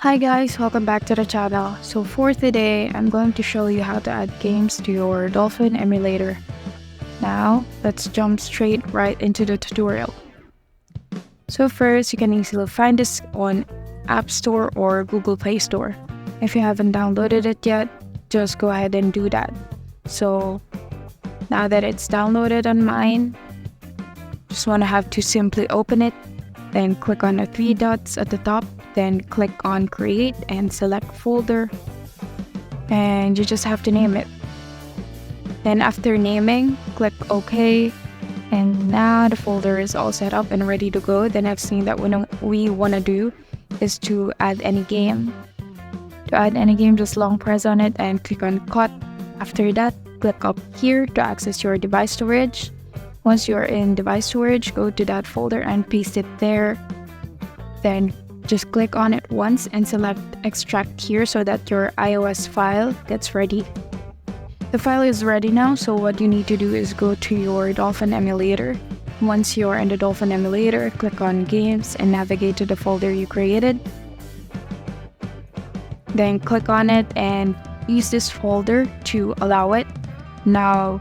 Hi guys, welcome back to the channel. So for today, I'm going to show you how to add games to your Dolphin Emulator. Now, let's jump straight right into the tutorial. So first, you can easily find this on App Store or Google Play Store. If you haven't downloaded it yet, just go ahead and do that. So now that it's downloaded on mine, just want to have to simply open it, then click on the three dots at the top, then click on create and select folder, and you just have to name it. Then after naming, click OK, and now the folder is all set up and ready to go. The next thing that we want to do is to add any game. To add any game, just long press on it and click on cut. After that, click up here to access your device storage. Once you're in device storage, go to that folder and paste it there. Then just click on it once and select extract here so that your iOS file gets ready. The file is ready now, so what you need to do is go to your Dolphin Emulator. Once you're in the Dolphin Emulator, click on games and navigate to the folder you created. Then click on it and use this folder to allow it. Now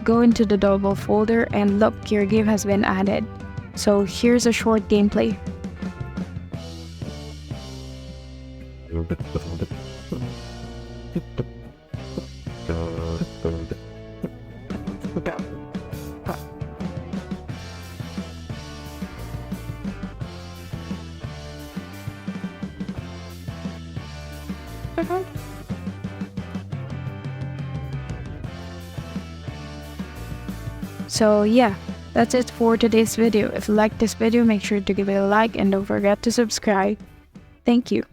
go into the double folder and look, your game has been added. So here's a short gameplay. So yeah, that's it for today's video. If you liked this video, make sure to give it a like and don't forget to subscribe. Thank you.